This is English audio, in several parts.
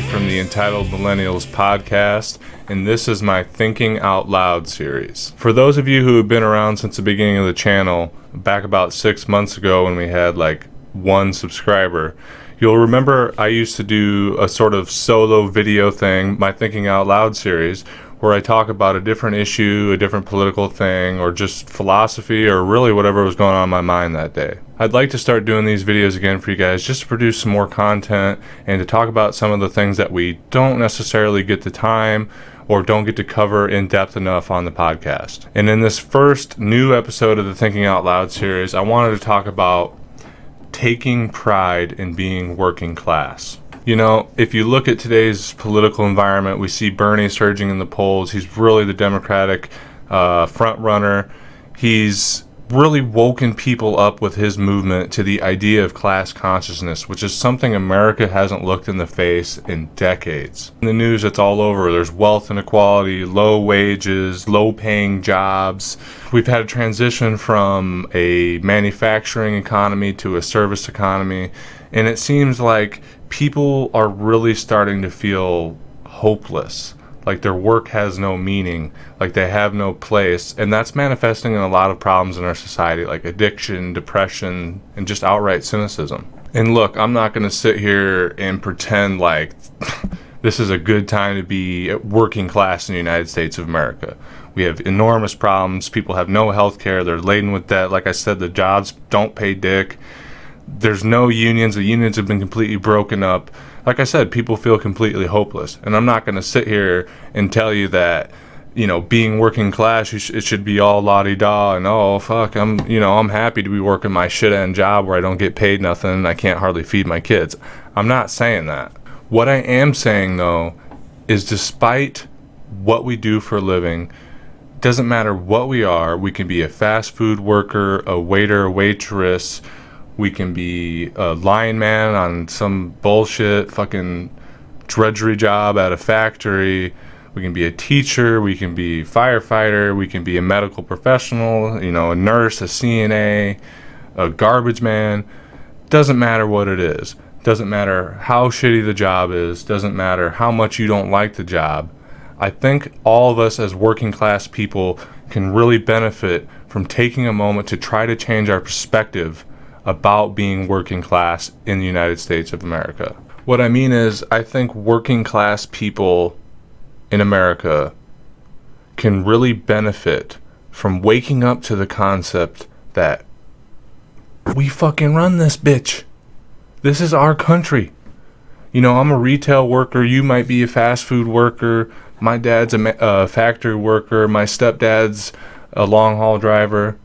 from the Entitled Millennials podcast, and this is my Thinking Out Loud series. For those of you who have been around since the beginning of the channel, back about 6 months ago when we had like 1 subscriber, you'll remember I used to do a sort of solo video thing, my Thinking Out Loud series, where I talk about a different issue, a different political thing, or just philosophy, or really whatever was going on in my mind that day. I'd like to start doing these videos again for you guys, just to produce some more content and to talk about some of the things that we don't necessarily get the time or don't get to cover in depth enough on the podcast. And in this first new episode of the Thinking Out Loud series, I wanted to talk about taking pride in being working class. You know, if you look at today's political environment, we see Bernie surging in the polls. He's really the Democratic front runner. He's really woken people up with his movement to the idea of class consciousness, which is something America hasn't looked in the face in decades. In the news, it's all over. There's wealth inequality, low wages, low-paying jobs. We've had a transition from a manufacturing economy to a service economy, and it seems like people are really starting to feel hopeless, like their work has no meaning, like they have no place, and that's manifesting in a lot of problems in our society, like addiction, depression, and just outright cynicism. And look, I'm not going to sit here and pretend like this is a good time to be working class in the United States of America. We have enormous problems. People have no health care. They're laden with debt. Like I said, the jobs don't pay dick. There's no unions. The unions have been completely broken up. Like I said, people feel completely hopeless. And I'm not going to sit here and tell you that, you know, being working class, it should be all la-di-da and, oh, fuck, I'm happy to be working my shit-end job where I don't get paid nothing and I can't hardly feed my kids. I'm not saying that. What I am saying, though, is despite what we do for a living, doesn't matter what we are, we can be a fast food worker, a waiter, a waitress, we can be a line man on some bullshit fucking drudgery job at a factory. We can be a teacher. We can be a firefighter. We can be a medical professional, you know, a nurse, a CNA, a garbage man. Doesn't matter what it is. Doesn't matter how shitty the job is. Doesn't matter how much you don't like the job. I think all of us as working class people can really benefit from taking a moment to try to change our perspective about being working class in the United States of America. What I mean is, I think working class people in America can really benefit from waking up to the concept that we fucking run this bitch. This is our country. You know, I'm a retail worker. You might be a fast food worker. My dad's a factory worker. My stepdad's a long haul driver.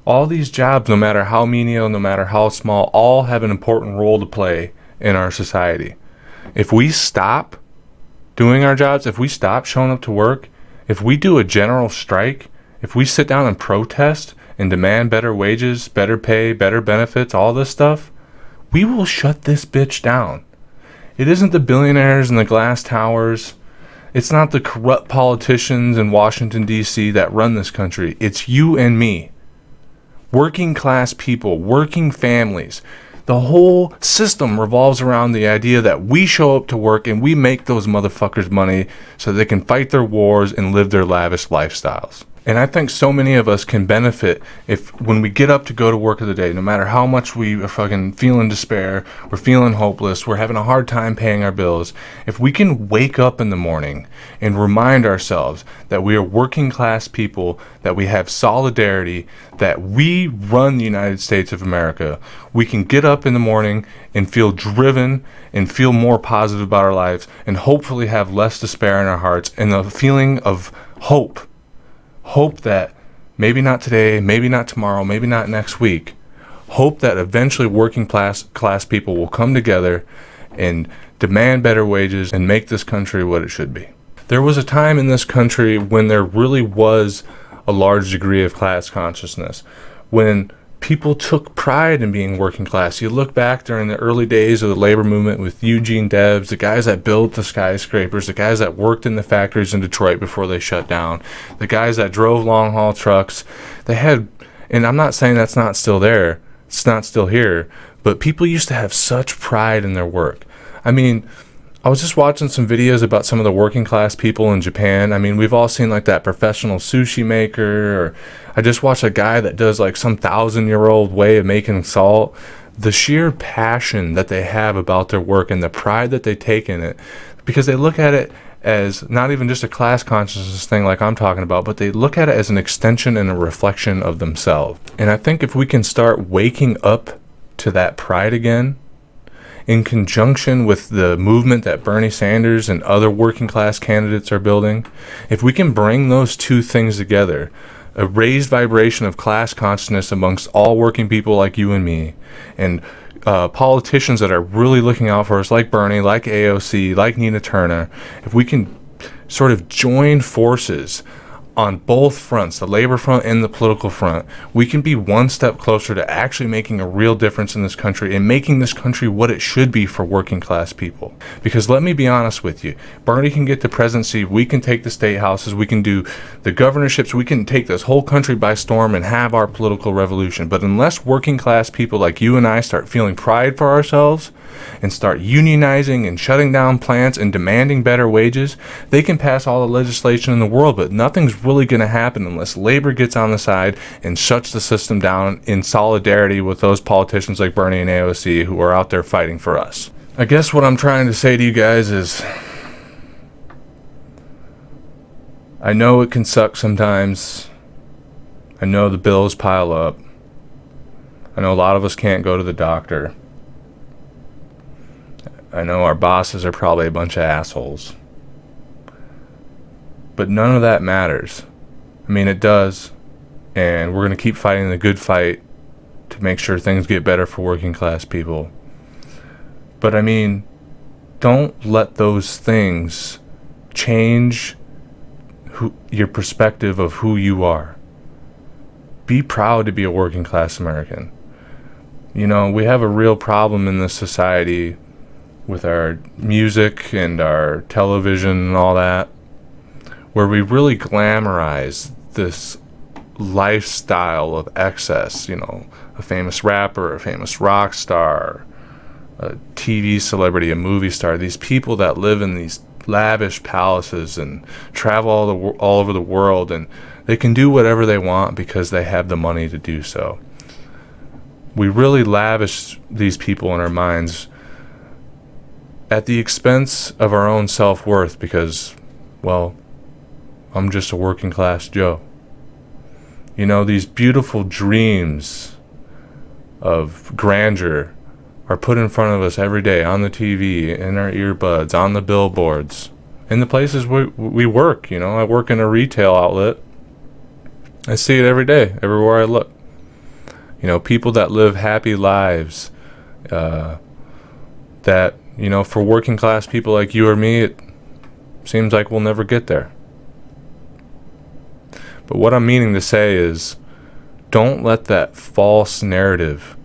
All these jobs, no matter how menial, no matter how small, all have an important role to play in our society. If we stop doing our jobs, if we stop showing up to work, if we do a general strike, if we sit down and protest and demand better wages, better pay, better benefits, all this stuff, we will shut this bitch down. It isn't the billionaires and the glass towers. It's not the corrupt politicians in Washington, D.C. that run this country. It's you and me. Working class people, working families. The whole system revolves around the idea that we show up to work and we make those motherfuckers money so they can fight their wars and live their lavish lifestyles. And I think so many of us can benefit if when we get up to go to work of the day, no matter how much we are fucking feeling despair, we're feeling hopeless, we're having a hard time paying our bills, if we can wake up in the morning and remind ourselves that we are working class people, that we have solidarity, that we run the United States of America, we can get up in the morning and feel driven and feel more positive about our lives and hopefully have less despair in our hearts and the feeling of hope. Hope that maybe not today, maybe not tomorrow, maybe not next week. Hope that eventually working class people will come together and demand better wages and make this country what it should be. There was a time in this country when there really was a large degree of class consciousness, when people took pride in being working class. You look back during the early days of the labor movement with Eugene Debs, the guys that built the skyscrapers, the guys that worked in the factories in Detroit before they shut down, the guys that drove long haul trucks. They had, and I'm not saying that's not still there, it's not still here, but people used to have such pride in their work. I mean, I was just watching some videos about some of the working class people in Japan. I mean, we've all seen like that professional sushi maker, or I just watched a guy that does like some 1,000-year-old way of making salt. The sheer passion that they have about their work and the pride that they take in it, because they look at it as not even just a class consciousness thing like I'm talking about, but they look at it as an extension and a reflection of themselves. And I think if we can start waking up to that pride again, in conjunction with the movement that Bernie Sanders and other working class candidates are building, if we can bring those two things together, a raised vibration of class consciousness amongst all working people like you and me, and politicians that are really looking out for us, like Bernie, like AOC, like Nina Turner, if we can sort of join forces on both fronts, the labor front and the political front, we can be one step closer to actually making a real difference in this country and making this country what it should be for working class people. Because let me be honest with you, Bernie can get the presidency, we can take the state houses, we can do the governorships, we can take this whole country by storm and have our political revolution. But unless working class people like you and I start feeling pride for ourselves and start unionizing and shutting down plants and demanding better wages, they can pass all the legislation in the world, but nothing's really going to happen unless labor gets on the side and shuts the system down in solidarity with those politicians like Bernie and AOC who are out there fighting for us. I guess what I'm trying to say to you guys is, I know it can suck sometimes. I know the bills pile up. I know a lot of us can't go to the doctor. I know our bosses are probably a bunch of assholes. But none of that matters. I mean, it does. And we're going to keep fighting the good fight to make sure things get better for working class people. But I mean, don't let those things change your perspective of who you are. Be proud to be a working class American. You know, we have a real problem in this society with our music and our television and all that, where we really glamorize this lifestyle of excess. You know, a famous rapper, a famous rock star, a TV celebrity, a movie star, these people that live in these lavish palaces and travel all over the world, and they can do whatever they want because they have the money to do so. We really lavish these people in our minds at the expense of our own self-worth because, well, I'm just a working class Joe. You know, these beautiful dreams of grandeur are put in front of us every day on the TV, in our earbuds, on the billboards, in the places we work. You know, I work in a retail outlet. I see it every day, everywhere I look. You know, people that live happy lives, that, you know, for working class people like you or me, it seems like we'll never get there. But what I'm meaning to say is, don't let that false narrative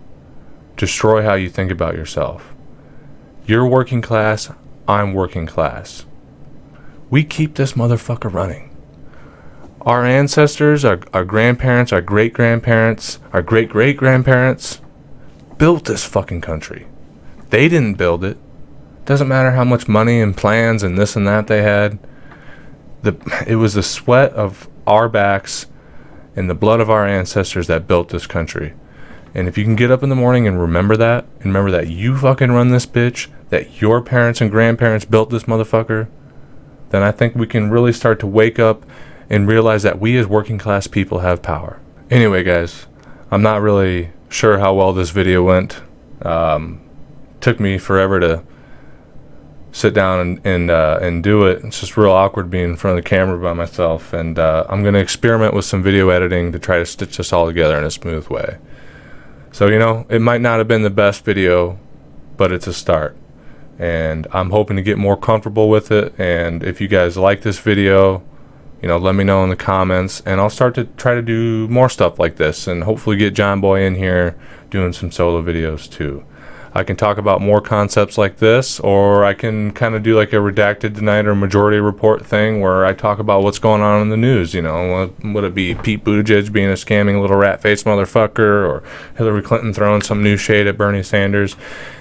destroy how you think about yourself. You're working class, I'm working class. We keep this motherfucker running. Our ancestors, our grandparents, our great-grandparents, our great-great-grandparents built this fucking country. They didn't build it. Doesn't matter how much money and plans and this and that they had. It was the sweat of our backs and the blood of our ancestors that built this country. And if you can get up in the morning and remember that you fucking run this bitch, that your parents and grandparents built this motherfucker, then I think we can really start to wake up and realize that we as working class people have power. Anyway, guys, I'm not really sure how well this video went. Took me forever to sit down and do it. It's just real awkward being in front of the camera by myself. And I'm going to experiment with some video editing to try to stitch this all together in a smooth way. So, you know, it might not have been the best video, but it's a start. And I'm hoping to get more comfortable with it. And if you guys like this video, you know, let me know in the comments, and I'll start to try to do more stuff like this and hopefully get John Boy in here doing some solo videos too. I can talk about more concepts like this, or I can kind of do like a redacted tonight or majority report thing where I talk about what's going on in the news. You know, would it be Pete Buttigieg being a scamming little rat-faced motherfucker, or Hillary Clinton throwing some new shade at Bernie Sanders?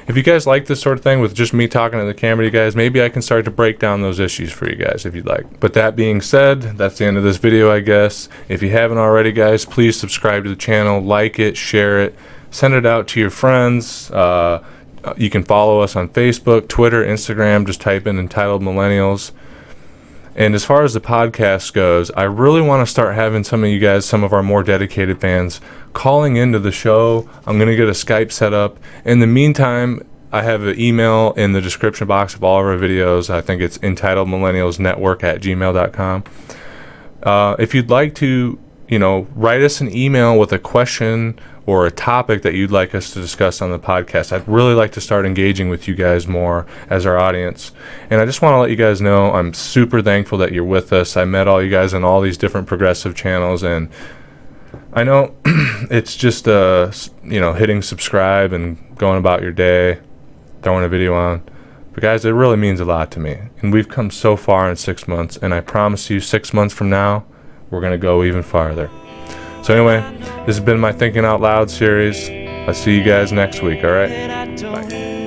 If you guys like this sort of thing with just me talking to the camera, you guys, maybe I can start to break down those issues for you guys if you'd like. But that being said, that's the end of this video, I guess. If you haven't already, guys, please subscribe to the channel, like it, share it, send it out to your friends. You can follow us on Facebook, Twitter, Instagram. Just type in Entitled Millennials. And as far as the podcast goes, I really want to start having some of you guys, some of our more dedicated fans, calling into the show. I'm going to get a Skype set up. In the meantime, I have an email in the description box of all of our videos. I think it's entitledmillennialsnetwork@gmail.com. If you'd like to, write us an email with a question or a topic that you'd like us to discuss on the podcast. I'd really like to start engaging with you guys more as our audience. And I just want to let you guys know I'm super thankful that you're with us. I met all you guys on all these different progressive channels, and I know it's just hitting subscribe and going about your day, throwing a video on. But guys, it really means a lot to me. And we've come so far in 6 months, and I promise you 6 months from now, we're going to go even farther. So anyway, this has been my Thinking Out Loud series. I'll see you guys next week, all right? Bye.